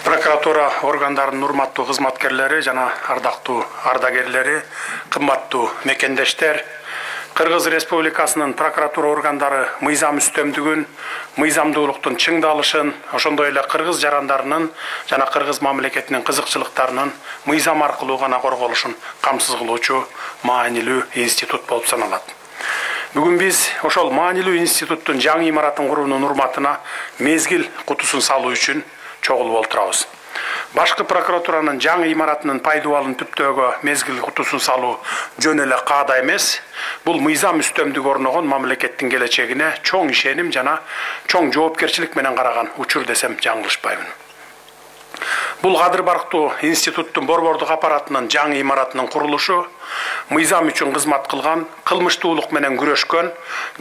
Прокуратура органдарынын урматтуу кызматкерлери жана ардактуу ардагерлери, кымбаттуу мекендештер, Кыргыз Республикасынын прокуратура органдары мыйзам үстөмдүгүн, мыйзамдуулуктун чыңдалышын, ошондой эле кыргыз жарандарынын жана кыргыз мамлекетинин кызыкчылыктарынын мыйзам аркылуу гана корголушун камсыз кылуучу маанилүү институт болуп саналат. Бүгүн биз ошол маанилүү институттун жаңы имаратын куруунун урматына мезгил кутусун салуу үчүн чогулуп отурабыз. Башкы прокуратуранын жаңы имаратынын пайдубалын түптөөгө мезгил кутусун салуу жөн эле каада эмес. Бул мыйзам үстөмдүгү орногон мамлекеттин келечегине чоң ишеним жана чоң жоопкерчилик менен караган учур десем жаңылышпаймын. Бул кадыр барктуу институттун борбордук аппаратынын жаңы имаратынын курулушу мыйзам үчүн кызмат кылган, кылмыштуулук менен күрөшкөн,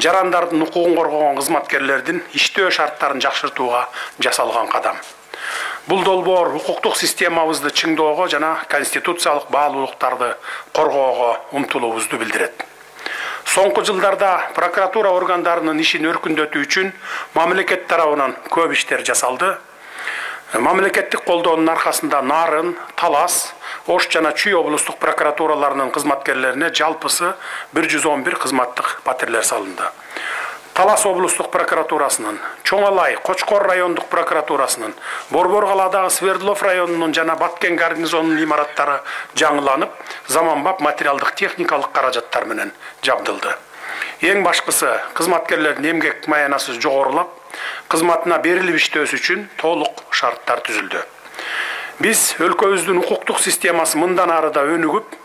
жарандардын укугун коргогон кызматкерлердин иштөө шарттарын жакшыртууга жасалган кадам. Бул долбоор укуктук системабызды чыңдоого жана конституциялык баалуулуктарды коргоого умтулуубузду билдирет. Соңку жылдарда прокуратура органдарынын ишин өркүндөтүү үчүн мамлекет тарабынан көп иштер жасалды. Мамлекеттик колдоонун аркасында Нарын, Талас, Ош жана Чүй облустук прокуратураларынын кызматкерлерине жалпысы 111 кызматтык патерлер салынды. Талас облустук прокуратурасынын, Чоңалай, Кочкор райондук прокуратурасынын, Борбор калаадагы Свердлов районунун жана Баткен гарнизонунун имараттары жаңыланып, заманбап материалдык техникалык каражаттар менен жабдылды. Эң башкысы кызматкерлердин эмгек маянасы жогорулап, кызматына берилип иштөөсү үчүн толук шарттар түзүлдү. Биз өлкөбүздүн укуктук системасы мындан ары да өнүгүп,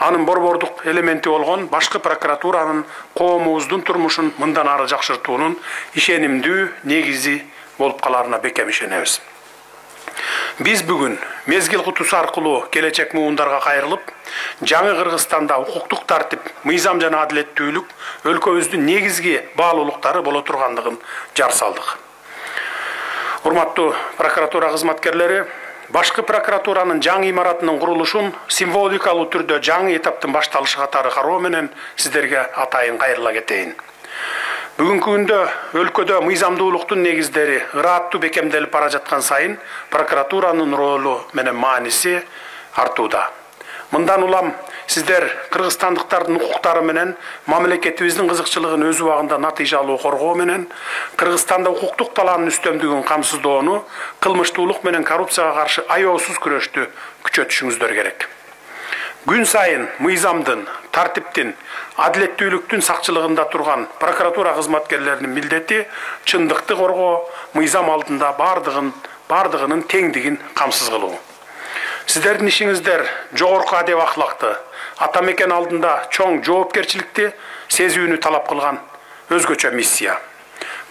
анын борбордук элементи болгон башкы прокуратуранын коомубуздун турмушун мындан ары жакшыртуунун ишенимдүү негизи болуп каларына бекем ишенебиз. Биз бүгүн мезгил кутусу аркылуу келечек муундарга кайрылып, жаңы Кыргызстанда укуктук тартип, мыйзам жана адилеттүүлүк өлкөбүздүн негизги баалуулуктары боло тургандыгын жар салдык. Урматтуу прокуратура кызматкерлери, башкы прокуратуранын жаңы имаратынын курулушун символикалуу түрдө жаңы этаптын башталышы катары кароо менен сиздерге атайын кайрыла кетейин. Бүгүнкү күндө өлкөдө мыйзамдуулуктун негиздери ырааттуу бекемделип бара жаткан сайын прокуратуранын ролу менен мааниси артууда. Мындан улам сиздер кыргызстандыктардын укуктары менен мамлекетибиздин кызыкчылыгын өз убагында натыйжалуу коргоо менен Кыргызстанда укуктук талаанын үстөмдүгүн камсыздоону, кылмыштуулук менен коррупцияга каршы аеосуз күрөштү күчөтүшүңүздөр керек. Күн сайын мыйзамдын, тартиптин, адилеттүүлүктүн сакчылыгында турган прокуратура кызматкерлеринин милдети чындыкты коргоо, мыйзам алдында бардыгынын теңдигин камсыз кылуу. Сиздердин ишиңиздер жогорку адеп акылакты, ата мекен алдында чоң жоопкерчиликти сезүүнү талап кылган өзгөчө миссия.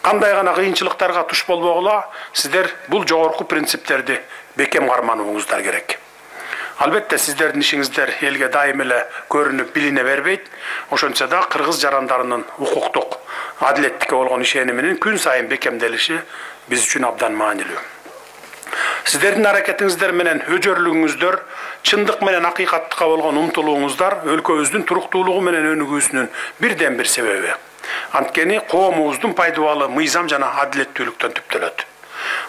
Кандай гана кыйынчылыктарга туш болбогула, сиздер бул жогорку принциптерди бекем карманууңуздар керек. Албетте сиздердин ишиңиздер элге дайым эле көрүнүп билине бербейт. Ошончо да кыргыз жарандарынын укуктук адилеттикке болгон ишениминин күн сайын бекемделиши биз үчүн абдан маанилүү. Сиздердин аракетиңиздер менен өжөрлүгүңүздөр, чындык менен акыйкаттыкка болгон умтулууңуздар өлкөбүздүн туруктуулугу менен өнүгүүсүнүн бирден бир себеби. Анткени коомубуздун пайдубалы мыйзам жана адилеттүүлүктөн түптөлөт.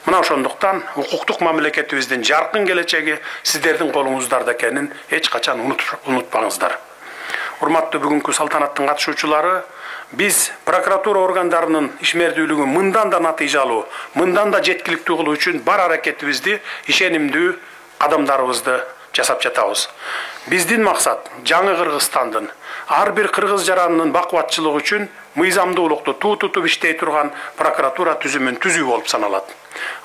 Мына ошондуктан укуктук мамлекетибиздин жаркын келечеги сиздердин колуңуздарда экенин эч качан унутпаңыздар. Урматтуу бүгүнкү салтанаттын катышуучулары, биз прокуратура органдарынын ишмердүүлүгүн мындан да натыйжалуу, мындан да жеткиликтүү кылуу үчүн бар аракетибизди, ишенимдүү кадамдарыбызды жасап жатабыз. Биздин максат жаңы Кыргызстандын ар бир кыргыз жаранынын бакубатчылыгы үчүн мыйзамдуулукту тутуп иштей турган прокуратура түзүмүн түзүү болуп саналат.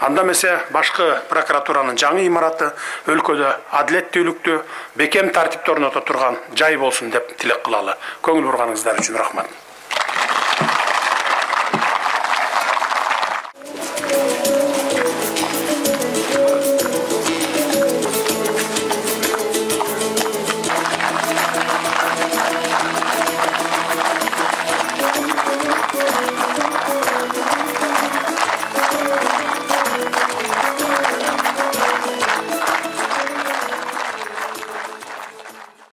Анда эмесе башкы прокуратуранын жаңы имараты өлкөдө адилеттүүлүктү, бекем тартипти орното турган жай болсун деп тилек кылалы. Көңүл бурганыңыздар үчүн рахмат.